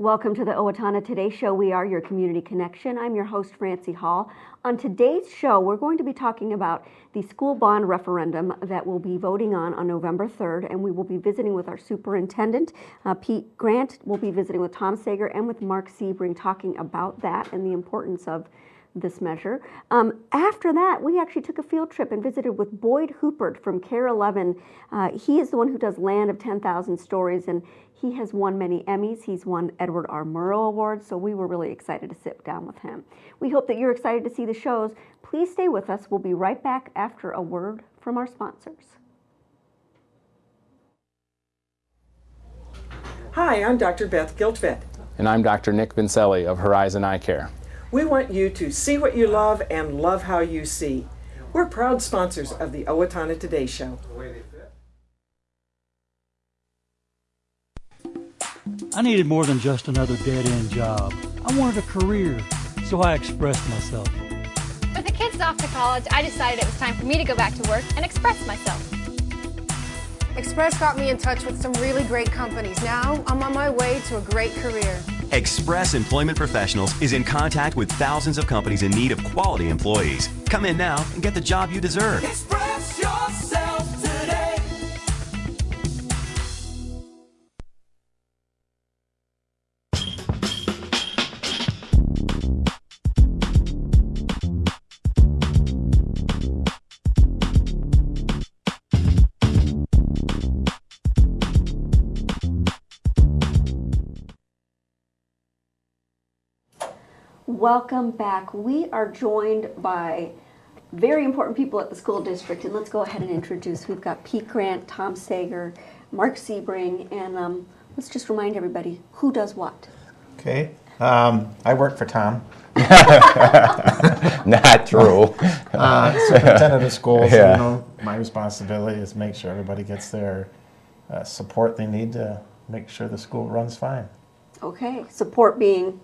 Welcome to the Owatonna Today Show. We are your community connection. I'm your host, Francie Hall. On today's show, we're going to be talking about the school bond referendum that we'll be voting on November 3rd, and we will be visiting with our superintendent, Pete Grant. We'll be visiting with Tom Sager and with Mark Sebring, talking about that and the importance of this measure. After that, we actually took a field trip and visited with Boyd Huppert from KARE 11. He is the one who does Land of 10,000 Stories, and he has won many Emmys. He's won Edward R. Murrow Awards, so we were really excited to sit down with him. We hope that you're excited to see the shows. Please stay with us. We'll be right back after a word from our sponsors. Hi, I'm Dr. Beth Giltvet. And I'm Dr. Nick Vincelli of Horizon Eye Care. We want you to see what you love and love how you see. We're proud sponsors of the Owatonna Today Show. I needed more than just another dead-end job. I wanted a career, so I expressed myself. With the kids off to college, I decided it was time for me to go back to work and express myself. Express got me in touch with some really great companies. Now I'm on my way to a great career. Express Employment Professionals is in contact with thousands of companies in need of quality employees. Come in now and get the job you deserve. Express yourself today. Welcome back. We are joined by very important people at the school district, and let's go ahead and introduce. We've got Pete Grant, Tom Sager, Mark Sebring, and let's just remind everybody who does what. Okay. I work for Tom. Not true. Superintendent of schools. Yeah. You know, my responsibility is make sure everybody gets their support they need to make sure the school runs fine. Okay. Support being?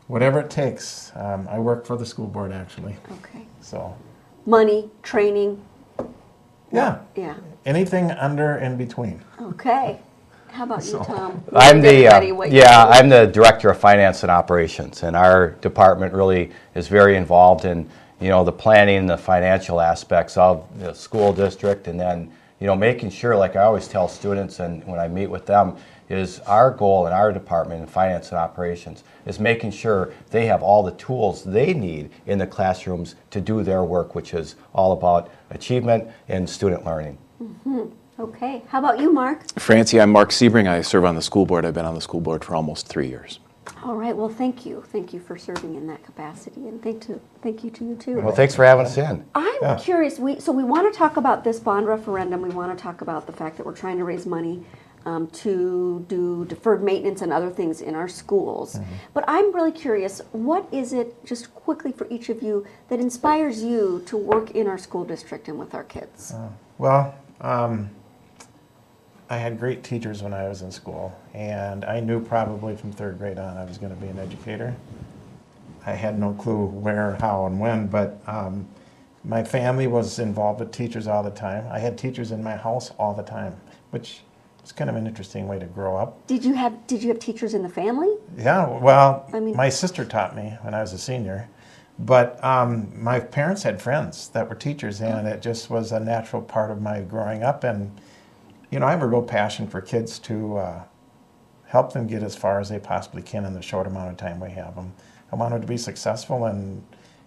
Whatever it takes. I work for the school board, actually. Okay. So. Money, training. Yeah. Yeah. Anything under and between. Okay. How about you, Tom? I'm the director of finance and operations, and our department really is very involved in, the planning, the financial aspects of the school district, and then, making sure, like I always tell students and when I meet with them, is our goal in our department in finance and operations is making sure they have all the tools they need in the classrooms to do their work, which is all about achievement and student learning. Mm-hmm. Okay. How about you, Mark? Francie, I'm Mark Sebring. I serve on the school board. I've been on the school board for almost 3 years. All right. Well, thank you. Thank you for serving in that capacity, and thank you to you too. Well, thanks for having us in. I'm curious. We want to talk about this bond referendum. We want to talk about the fact that we're trying to raise money to do deferred maintenance and other things in our schools. Mm-hmm. But I'm really curious, what is it, just quickly for each of you, that inspires you to work in our school district and with our kids? I had great teachers when I was in school, and I knew probably from third grade on I was going to be an educator. I had no clue where, how, and when, but my family was involved with teachers all the time. I had teachers in my house all the time, which it's kind of an interesting way to grow up. Did you have teachers in the family? Yeah, well, my sister taught me when I was a senior, but my parents had friends that were teachers, and it just was a natural part of my growing up. And I have a real passion for kids to help them get as far as they possibly can in the short amount of time we have them. I want them to be successful and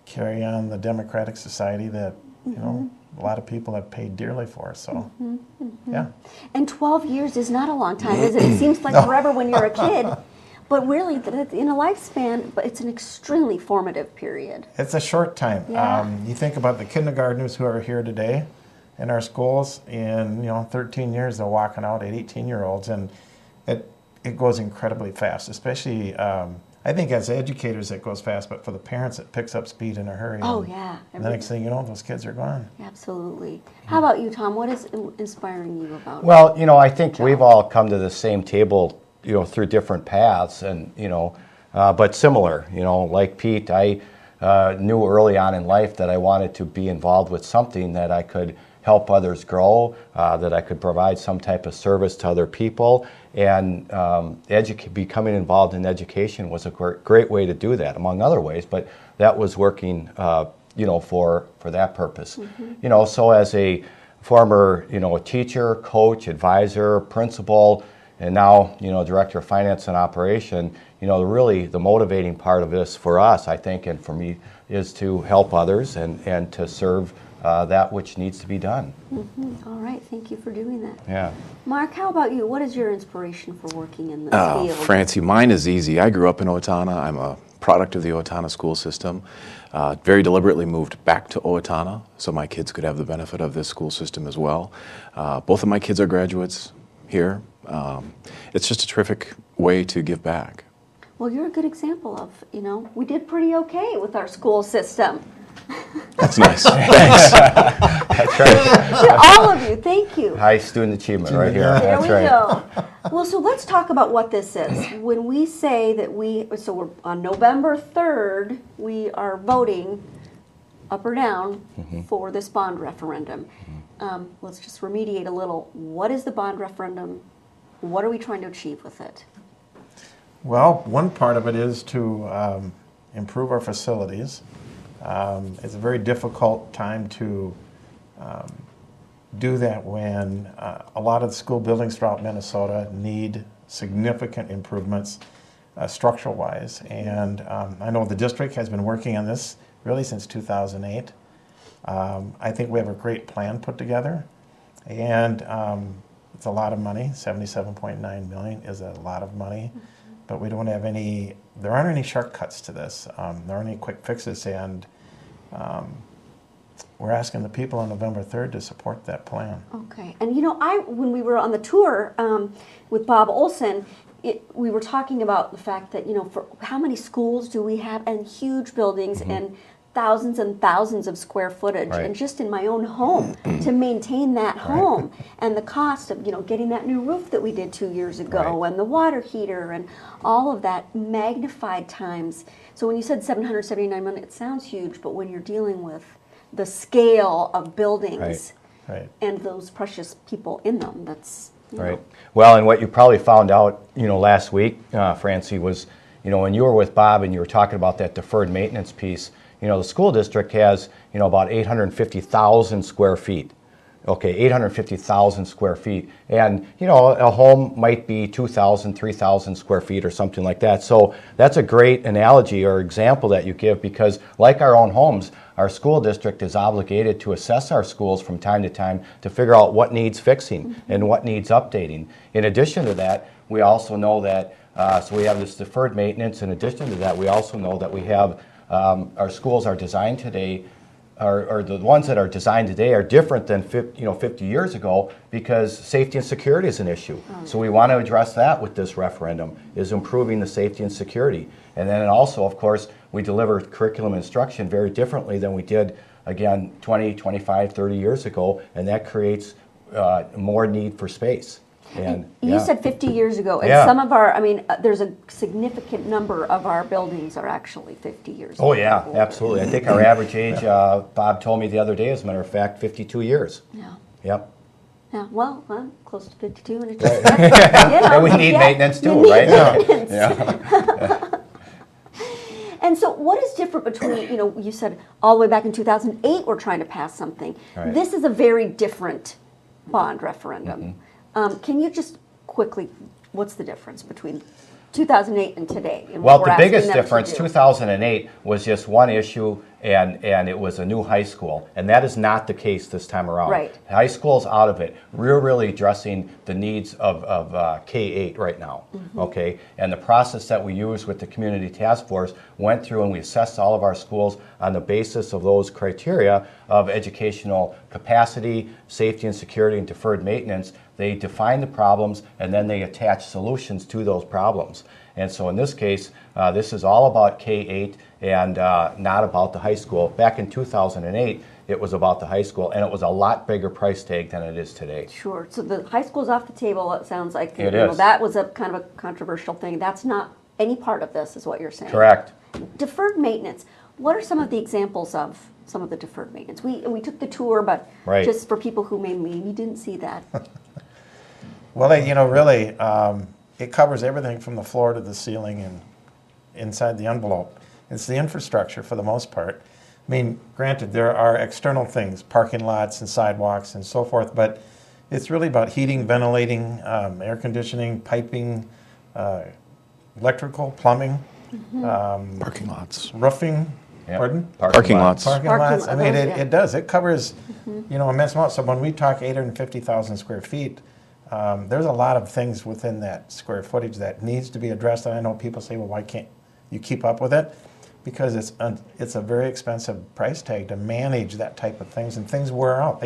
carry on the democratic society that a lot of people have paid dearly for. So, yeah. And 12 years is not a long time, is it? It seems like forever when you're a kid, but really, in a lifespan, but it's an extremely formative period. It's a short time. Yeah. You think about the kindergartners who are here today in our schools. In 13 years, they're walking out at 18-year-olds, and it goes incredibly fast. Especially, I think as educators it goes fast, but for the parents it picks up speed in a hurry. Oh, and yeah. And the next thing you know, those kids are gone. Absolutely. How about you, Tom? What is inspiring you about? Well, I think we've all come to the same table, through different paths, and but similar. Like Pete, I knew early on in life that I wanted to be involved with something that I could help others grow, that I could provide some type of service to other people, and becoming involved in education was a great way to do that, among other ways, but that was working for that purpose. So as a former teacher, coach, advisor, principal, and now director of finance and operation, really the motivating part of this for us, I think, and for me, is to help others and to serve that which needs to be done. All right, thank you for doing that. Yeah. Mark, how about you? What is your inspiration for working in this field? Francie, mine is easy. I grew up in Owatonna. I'm a product of the Owatonna school system. Very deliberately moved back to Owatonna so my kids could have the benefit of this school system as well. Both of my kids are graduates here. It's just a terrific way to give back. Well, you're a good example of, we did pretty okay with our school system. That's nice. Thanks. That's right. To all of you, thank you. High student achievement right here. There That's we right. go. Well, so let's talk about what this is. When we say that so we're on November 3rd, we are voting up or down for this bond referendum. Let's just remediate a little. What is the bond referendum? What are we trying to achieve with it? Well, one part of it is to improve our facilities. It's a very difficult time to do that when a lot of the school buildings throughout Minnesota need significant improvements structural-wise. And I know the district has been working on this really since 2008. I think we have a great plan put together, and it's a lot of money. $77.9 million is a lot of money, but we don't have there aren't any shortcuts to this. There aren't any quick fixes, and we're asking the people on November 3rd to support that plan. Okay, and when we were on the tour with Bob Olson, we were talking about the fact that, for how many schools do we have, and huge buildings, and thousands of square footage, Right. and just in my own home to maintain that home, and the cost of getting that new roof that we did 2 years ago, Right. and the water heater, and all of that magnified times. So when you said $779 million, it sounds huge, but when you're dealing with the scale of buildings Right. and those precious people in them, that's Right. Well, and what you probably found out, last week, Francie, was, when you were with Bob and you were talking about that deferred maintenance piece, the school district has, about 850,000 square feet. Okay, 850,000 square feet. And, a home might be 2,000, 3,000 square feet or something like that. So that's a great analogy or example that you give, because like our own homes, our school district is obligated to assess our schools from time to time to figure out what needs fixing and what needs updating. In addition to that, we also know that, so we have this deferred maintenance. In addition to that, we also know that we have, our schools are designed today, or the ones that are designed today are different than 50 years ago, because safety and security is an issue. So we want to address that with this referendum, is improving the safety and security. And then also, of course, we deliver curriculum instruction very differently than we did, again, 20, 25, 30 years ago, and that creates more need for space. And you said 50 years ago, and some of our, there's a significant number of our buildings are actually 50 years Oh old. yeah, absolutely. I think our average age, Bob told me the other day, as a matter of fact, 52 years. Yeah. Yep. Yeah, well, I'm close to 52, and it's just, and we need maintenance too, you need right? maintenance. Yeah. And so what is different between, you said all the way back in 2008 we're trying to pass something. Right. This is a very different bond referendum. Can you just quickly, what's the difference between 2008 and today? And Well, what the we're asking biggest them to difference, do? 2008 was just one issue, and it was a new high school, and that is not the case this time around. Right. High school's out of it. We're really addressing the needs of K-8 right now, okay? And the process that we use with the community task force went through, and we assessed all of our schools on the basis of those criteria of educational capacity, safety and security, and deferred maintenance. They define the problems, and then they attach solutions to those problems. And so in this case, this is all about K-8 and not about the high school. Back in 2008, it was about the high school, and it was a lot bigger price tag than it is today. Sure. So the high school's off the table, it sounds like. It is. That was a kind of a controversial thing. That's not any part of this, is what you're saying. Correct. Deferred maintenance. What are some of the examples of some of the deferred maintenance? We took the tour, but Right. just for people who maybe didn't see that. Well, really, it covers everything from the floor to the ceiling and inside the envelope. It's the infrastructure for the most part. I mean, granted, there are external things, parking lots and sidewalks and so forth, but it's really about heating, ventilating, air conditioning, piping, electrical, plumbing, Parking lots. roofing, Yep. pardon? Parking lots. Parking Parking lots. I mean, lots, yeah. it does. It covers, immense amount. So when we talk 850,000 square feet, there's a lot of things within that square footage that needs to be addressed. And I know people say, well, why can't you keep up with it? Because it's a very expensive price tag to manage that type of things, and things wear out.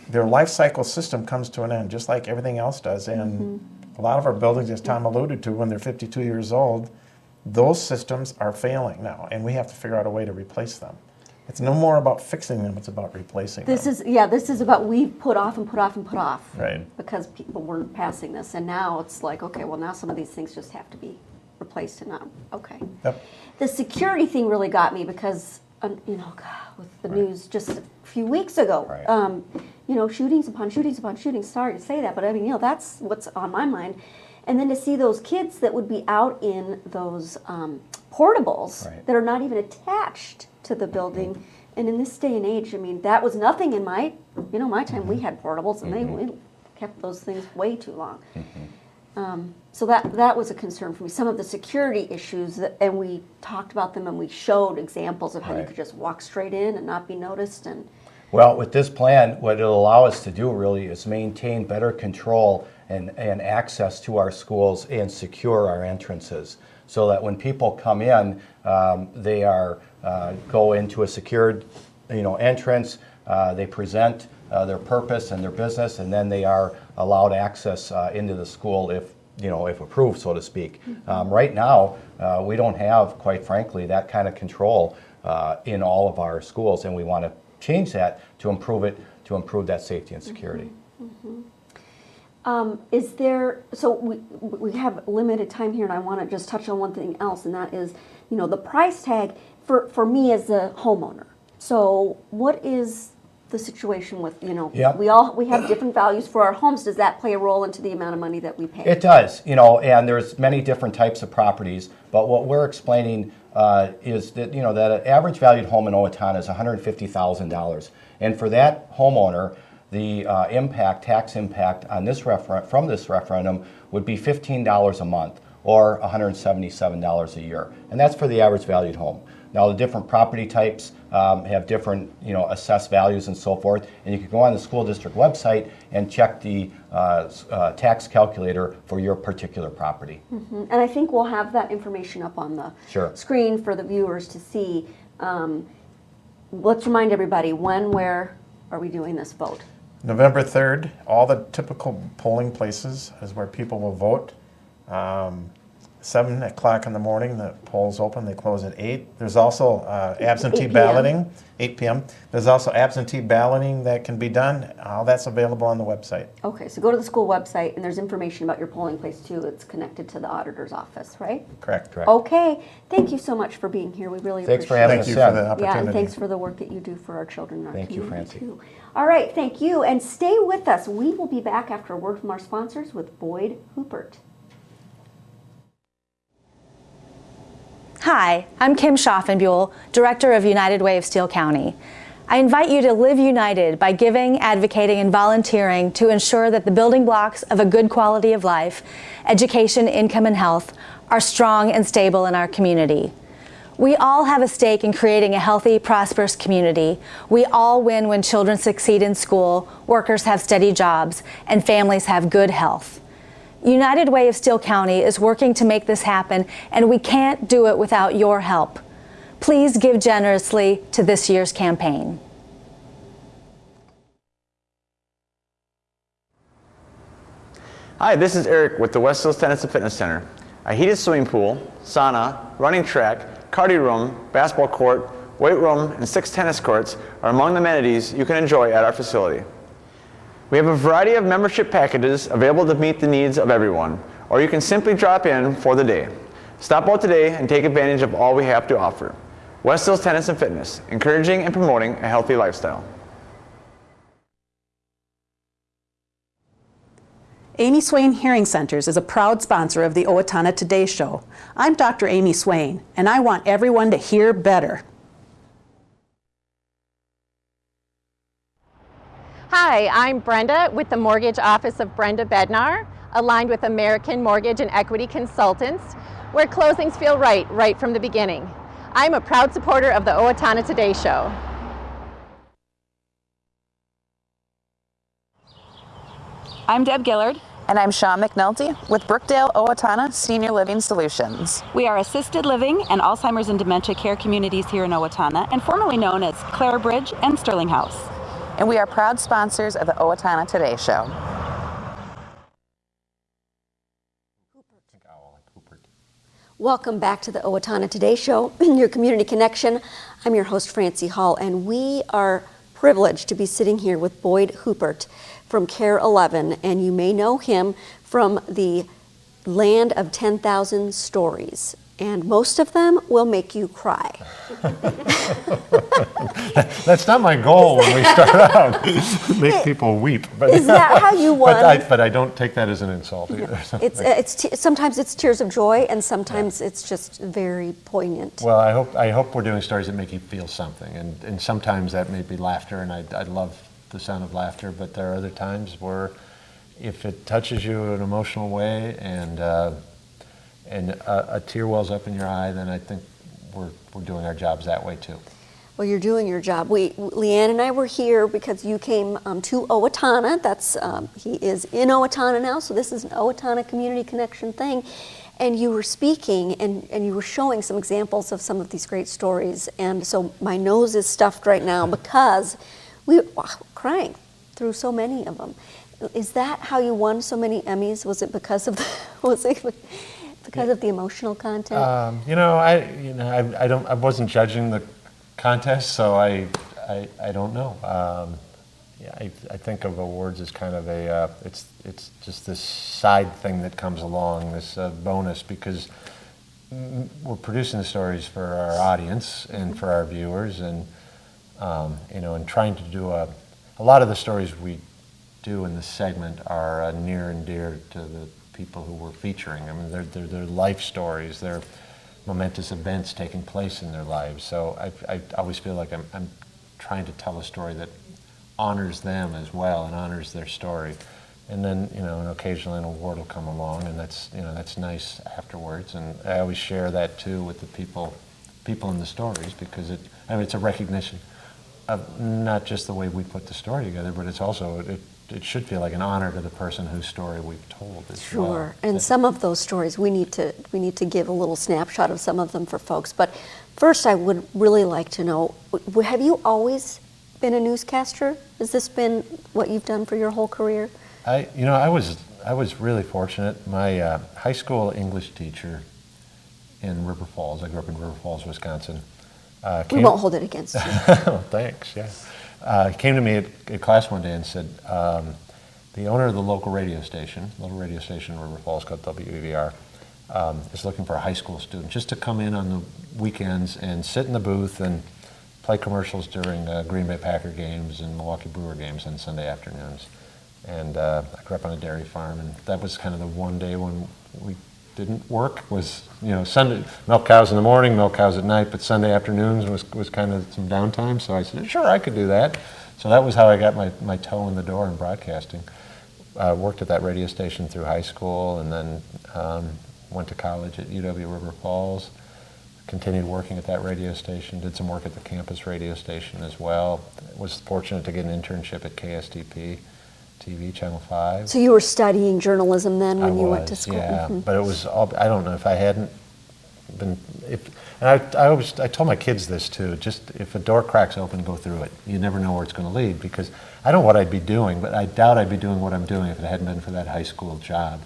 Their life cycle system comes to an end, just like everything else does. And a lot of our buildings, as Tom alluded to, when they're 52 years old, those systems are failing now, and we have to figure out a way to replace them. It's no more about fixing them, it's about replacing them. This is about we put off and put off and put off. Right. Because people weren't passing this, and now it's like, okay, well now some of these things just have to be replaced and not, okay. Yep. The security thing really got me because, with the news just a few weeks ago, Right. shootings upon shootings upon shootings, sorry to say that, but I mean, that's what's on my mind. And then to see those kids that would be out in those portables Right. that are not even attached to the building. And in this day and age, I mean, that was nothing in my time. We had portables, and we kept those things way too long. So that was a concern for me. Some of the security issues, and we talked about them, and we showed examples of how you Right. could just walk straight in and not be noticed. And Well, with this plan, what it'll allow us to do really is maintain better control and access to our schools and secure our entrances, so that when people come in, they are go into a secured, entrance. They present their purpose and their business, and then they are allowed access into the school if approved, so to speak. Right now, we don't have, quite frankly, that kind of control in all of our schools, and we want to change that to improve that safety and security. We have limited time here, and I want to just touch on one thing else, and that is, the price tag for me as a homeowner. So what is the situation with, Yep. we have different values for our homes. Does that play a role into the amount of money that we pay? It does, and there's many different types of properties, but what we're explaining is that, that an average valued home in Owatonna is $150,000. And for that homeowner, the tax impact on from this referendum would be $15 a month, or $177 a year. And that's for the average valued home. Now, the different property types have different, assessed values and so forth. And you can go on the school district website and check the tax calculator for your particular property. And I think we'll have that information up on the screen for the viewers to see. Let's remind everybody, where are we doing this vote? November 3rd, all the typical polling places is where people will vote. 7 o'clock in the morning, the polls open, they close at 8. There's also absentee 8 p.m. balloting, 8 p.m. There's also absentee balloting that can be done. All that's available on the website. Okay, so go to the school website, and there's information about your polling place too. It's connected to the auditor's office, right? Correct. Okay, thank you so much for being here. We really Thanks for appreciate having it. us Thank you for the in. opportunity. Yeah, and thanks for the work that you do for our children and our Thank you, community Francie. too. All right, thank you, and stay with us. We will be back after a word from our sponsors with Boyd Huppert. Hi, I'm Kim Schaffenbuhl, Director of United Way of Steele County. I invite you to live united by giving, advocating, and volunteering to ensure that the building blocks of a good quality of life, education, income, and health are strong and stable in our community. We all have a stake in creating a healthy, prosperous community. We all win when children succeed in school, workers have steady jobs, and families have good health. United Way of Steele County is working to make this happen, and we can't do it without your help. Please give generously to this year's campaign. Hi, this is Eric with the West Hills Tenants and Fitness Center. A heated swimming pool, sauna, running track, cardio room, basketball court, weight room, and 6 tennis courts are among the amenities you can enjoy at our facility. We have a variety of membership packages available to meet the needs of everyone, or you can simply drop in for the day. Stop out today and take advantage of all we have to offer. West Hills Tenants and Fitness, encouraging and promoting a healthy lifestyle. Amy Swain Hearing Centers is a proud sponsor of the Owatonna Today Show. I'm Dr. Amy Swain, and I want everyone to hear better. Hi, I'm Brenda with the Mortgage Office of Brenda Bednar, aligned with American Mortgage and Equity Consultants, where closings feel right from the beginning. I'm a proud supporter of the Owatonna Today Show. I'm Deb Gillard. And I'm Shaw McNulty with Brookdale Owatonna Senior Living Solutions. We are assisted living and Alzheimer's and dementia care communities here in Owatonna, and formerly known as Clare Bridge and Sterling House. And we are proud sponsors of the Owatonna Today Show. Welcome back to the Owatonna Today Show, your community connection. I'm your host, Francie Hall, and we are privileged to be sitting here with Boyd Huppert from KARE 11, and you may know him from the Land of 10,000 Stories, and most of them will make you cry. That's not my goal when we start out, make people weep. But is that how you won? But I don't take that as an insult either. Sometimes it's tears of joy, and sometimes it's just very poignant. Well, I hope we're doing stories that make you feel something, and sometimes that may be laughter, and I love the sound of laughter, but there are other times where if it touches you in an emotional way and a tear wells up in your eye, then I think we're doing our jobs that way too. Well, you're doing your job. Leanne and I were here because you came to Owatonna. He is in Owatonna now, so this is an Owatonna Community Connection thing. And you were speaking and you were showing some examples of some of these great stories. And so my nose is stuffed right now because we were crying through so many of them. Is that how you won so many Emmys? Was it because of the emotional content? I wasn't judging the contest, so I don't know. I think of awards as kind of it's just this side thing that comes along, this bonus, because we're producing the stories for our audience and for our viewers, and and trying to do a lot of the stories we do in this segment are near and dear to the people who we're featuring. I mean, they're life stories. They're momentous events taking place in their lives. So I always feel like I'm trying to tell a story that honors them as well and honors their story. And then, and occasionally an award will come along, and that's nice afterwards. And I always share that too with the people in the stories, because it's a recognition of not just the way we put the story together, but it's also it should feel like an honor to the person whose story we've told as well. Sure, and some of those stories we need to give a little snapshot of some of them for folks. But first, I would really like to know: have you always been a newscaster? Has this been what you've done for your whole career? I was really fortunate. My high school English teacher in River Falls. I grew up in River Falls, Wisconsin. We won't hold it against you. Well, thanks. Yeah. Came to me at class one day and said, the owner of the local radio station in River Falls called WVR, is looking for a high school student just to come in on the weekends and sit in the booth and play commercials during Green Bay Packer games and Milwaukee Brewer games on Sunday afternoons. And I grew up on a dairy farm, and that was kind of the one day when we didn't work. Was Sunday, milk cows in the morning, milk cows at night, but Sunday afternoons was kind of some downtime. So I said, sure, I could do that. So that was how I got my toe in the door in broadcasting. Worked at that radio station through high school, and then went to college at UW River Falls. Continued working at that radio station. Did some work at the campus radio station as well. Was fortunate to get an internship at KSTP TV, Channel 5. So you were studying journalism then when you went to school? Yeah, but it was all, I don't know if I hadn't been, I told my kids this too, just if a door cracks open, go through it. You never know where it's going to lead, because I don't know what I'd be doing, but I doubt I'd be doing what I'm doing if it hadn't been for that high school job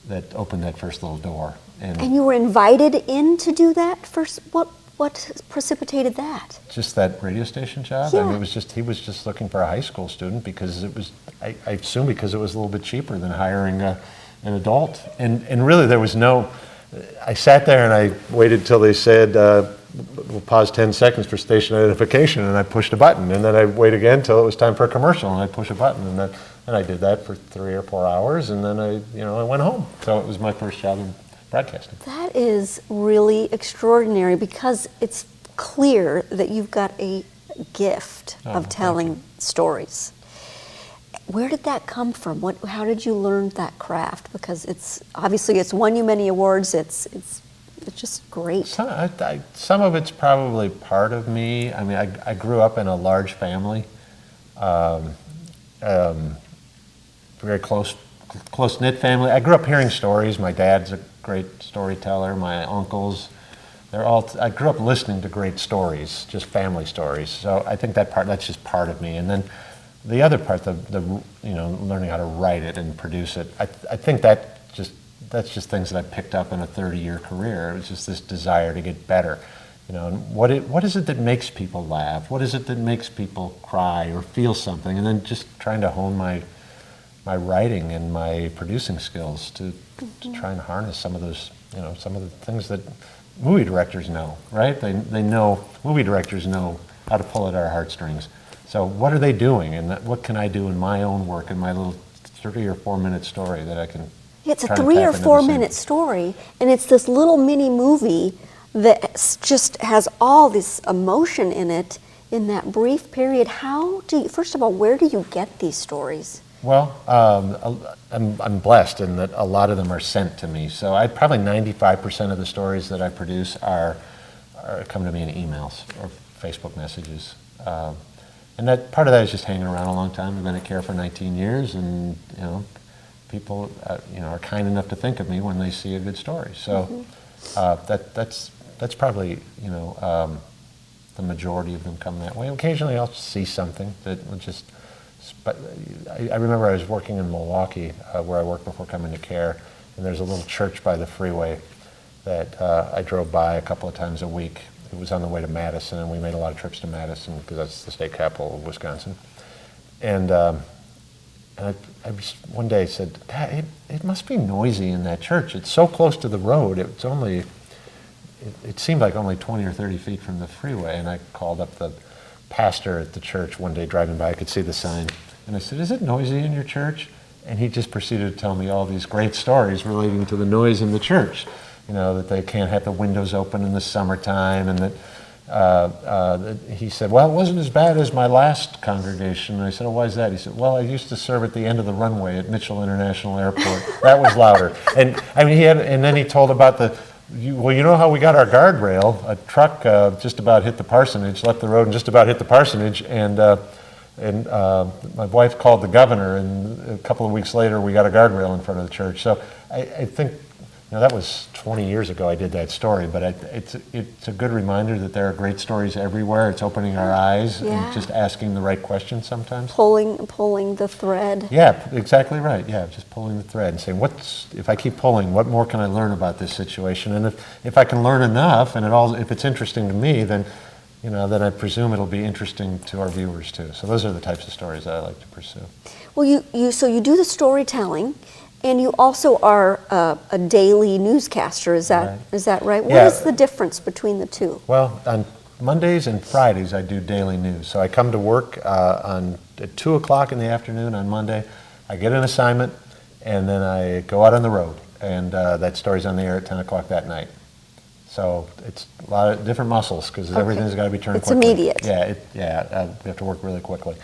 that opened that first little door. And you were invited in to do that first? What precipitated that? Just that radio station job? Yeah. I mean, he was just looking for a high school student because it was, I assume because it was a little bit cheaper than hiring an adult. And really there was no, I sat there and I waited till they said, we'll pause 10 seconds for station identification, and I pushed a button, and then I'd wait again until it was time for a commercial, and I'd push a button, and I did that for 3 or 4 hours, and then I went home. So it was my first job in broadcasting. That is really extraordinary because it's clear that you've got a gift of telling stories. Where did that come from? How did you learn that craft? Because it's won you many awards. It's just great. Some of it's probably part of me. I mean, I grew up in a large family, very close-knit family. I grew up hearing stories. My dad's a great storyteller. My uncles, I grew up listening to great stories, just family stories. So I think that's just part of me. And then the other part, the learning how to write it and produce it, I think that's just things that I picked up in a 30-year career. It was just this desire to get better. And what is it that makes people laugh? What is it that makes people cry or feel something? And then just trying to hone my writing and my producing skills to try and harness some of those, some of the things that movie directors know, right? Movie directors know how to pull at our heartstrings. So what are they doing, and what can I do in my own work, in my little 3 or 4 minute story that I can? It's a 3 or 4 minute story, and it's this little mini movie that just has all this emotion in it in that brief period. First of all, where do you get these stories? Well, I'm blessed in that a lot of them are sent to me. So probably 95% of the stories that I produce come to me in emails or Facebook messages. And that part of that is just hanging around a long time. I've been at KARE for 19 years, and people are kind enough to think of me when they see a good story. So that's probably the majority of them come that way. Occasionally I'll see something that will just. But I remember I was working in Milwaukee, where I worked before coming to KARE, and there's a little church by the freeway that I drove by a couple of times a week. It was on the way to Madison, and we made a lot of trips to Madison because that's the state capital of Wisconsin. And I one day said, "Dad, it must be noisy in that church. It's so close to the road. It seemed like only 20 or 30 feet from the freeway." And I called up the pastor at the church one day driving by. I could see the sign, and I said, "Is it noisy in your church?" And he just proceeded to tell me all these great stories relating to the noise in the church. That they can't have the windows open in the summertime, and that he said, "Well, it wasn't as bad as my last congregation." And I said, "Oh, why is that?" He said, "Well, I used to serve at the end of the runway at Mitchell International Airport. That was louder." And I mean, and then he told about you know how we got our guardrail? A truck just about hit the parsonage, left the road and just about hit the parsonage, and my wife called the governor, and a couple of weeks later we got a guardrail in front of the church. So I think that was 20 years ago I did that story, but it's a good reminder that there are great stories everywhere. It's opening our eyes and just asking the right questions sometimes. Pulling the thread. Yeah, exactly right. Yeah, just pulling the thread and saying, if I keep pulling, what more can I learn about this situation? And if I can learn enough, and if it's interesting to me, then I presume it'll be interesting to our viewers too. So those are the types of stories that I like to pursue. Well, you do the storytelling. And you also are a daily newscaster, is that right? What is the difference between the two? Well, on Mondays and Fridays I do daily news. So I come to work at 2 o'clock in the afternoon on Monday. I get an assignment, and then I go out on the road. And that story's on the air at 10 o'clock that night. So it's a lot of different muscles because everything's got to be turned quickly. It's immediate. We have to work really quickly.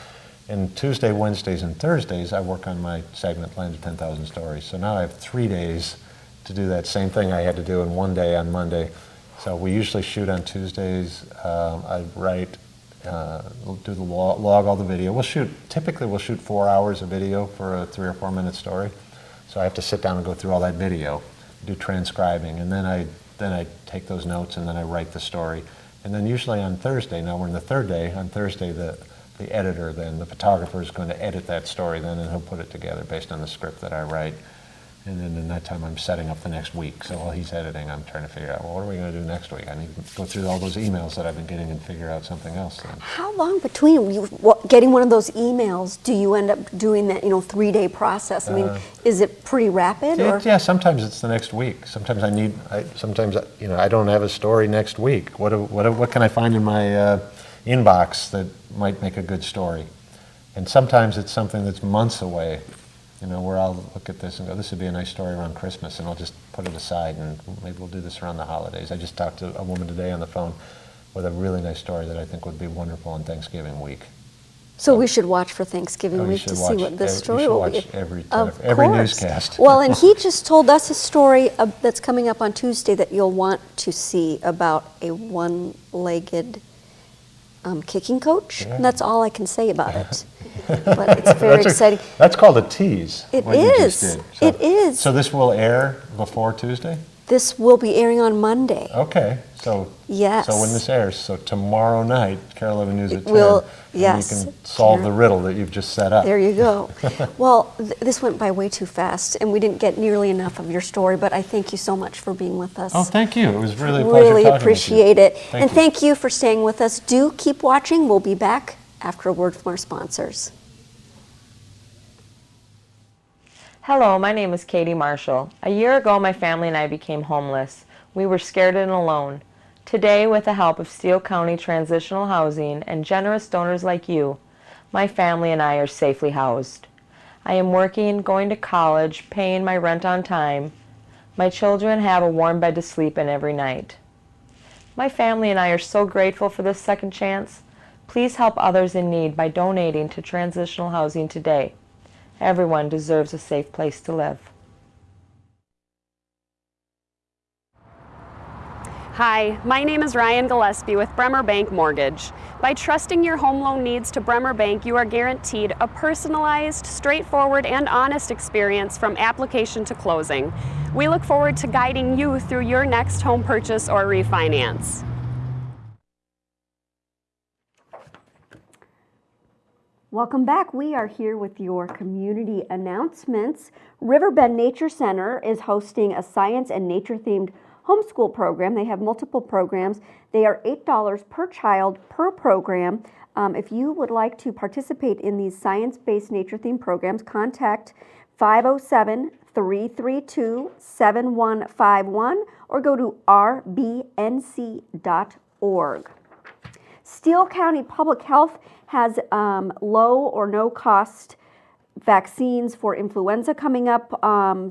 And Tuesday, Wednesdays, and Thursdays, I work on my segment, Land of 10,000 Stories. So now I have 3 days to do that same thing I had to do in 1 day on Monday. So we usually shoot on Tuesdays. I write, we'll do the log all the video. Typically we'll shoot 4 hours of video for a 3 or 4 minute story. So I have to sit down and go through all that video, do transcribing, and then I take those notes and then I write the story. And then usually on Thursday, now we're in the 3rd day, on Thursday the editor then, the photographer is going to edit that story then, and he'll put it together based on the script that I write. And then in that time, I'm setting up the next week. So while he's editing, I'm trying to figure out, well, what are we going to do next week? I need to go through all those emails that I've been getting and figure out something else. Then. How long between you getting one of those emails do you end up doing that 3-day process? I mean, is it pretty rapid? Yeah, sometimes it's the next week. Sometimes I don't have a story next week. What can I find in my inbox that might make a good story? And sometimes it's something that's months away. Where I'll look at this and go, this would be a nice story around Christmas, and I'll just put it aside, and maybe we'll do this around the holidays. I just talked to a woman today on the phone with a really nice story that I think would be wonderful on Thanksgiving week. So we should watch for Thanksgiving week to see what this story will be. You should watch every newscast. Well, and he just told us a story that's coming up on Tuesday that you'll want to see about a one-legged kicking coach. Yeah. And that's all I can say about it. But it's very exciting. That's called a tease. It what you is. just did. It is. So this will air before Tuesday? This will be airing on Monday. Okay. So yes. So when this airs, so tomorrow night, KARE 11 News at 10, yes. you can solve the riddle that you've just set up. There you go. Well, this went by way too fast, and we didn't get nearly enough of your story, but I thank you so much for being with us. Oh, thank you. It was really a pleasure talking appreciate with you. it. Thank you for staying with us. Do keep watching. We'll be back after a word from our sponsors. Hello, my name is Katie Marshall. A year ago, my family and I became homeless. We were scared and alone. Today, with the help of Steele County Transitional Housing and generous donors like you, my family and I are safely housed. I am working, going to college, paying my rent on time. My children have a warm bed to sleep in every night. My family and I are so grateful for this second chance. Please help others in need by donating to Transitional Housing today. Everyone deserves a safe place to live. Hi, my name is Ryan Gillespie with Bremer Bank Mortgage. By trusting your home loan needs to Bremer Bank, you are guaranteed a personalized, straightforward, and honest experience from application to closing. We look forward to guiding you through your next home purchase or refinance. Welcome back. We are here with your community announcements. Riverbend Nature Center is hosting a science and nature-themed homeschool program. They have multiple programs. They are $8 per child per program. If you would like to participate in these science-based nature-themed programs, contact 507-332-7151 or go to rbnc.org. Steele County Public Health has low or no cost vaccines for influenza coming up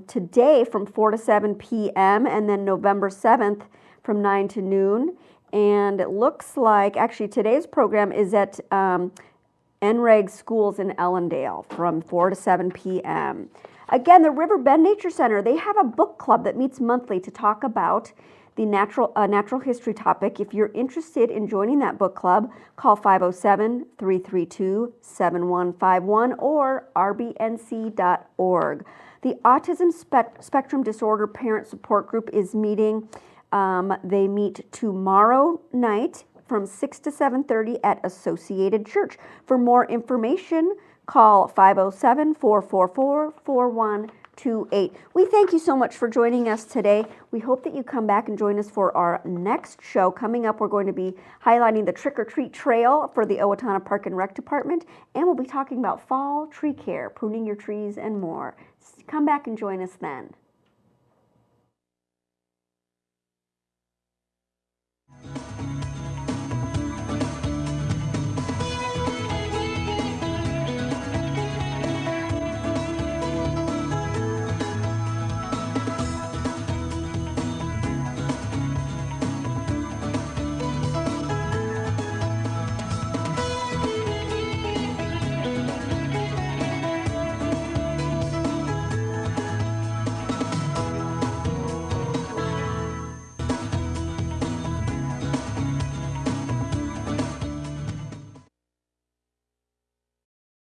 today from 4 to 7 p.m. and then November 7th from 9 to noon. And it looks like, actually today's program is at NREG schools in Ellendale from 4 to 7 p.m. Again, the Riverbend Nature Center, they have a book club that meets monthly to talk about the natural history topic. If you're interested in joining that book club, call 507-332-7151 or rbnc.org. The Autism Spectrum Disorder Parent Support Group is meeting. They meet tomorrow night from 6 to 7:30 at Associated Church. For more information, call 507-444-4128. We thank you so much for joining us today. We hope that you come back and join us for our next show. Coming up, we're going to be highlighting the trick-or-treat trail for the Owatonna Park and Rec Department, and we'll be talking about fall tree care, pruning your trees, and more. Come back and join us then.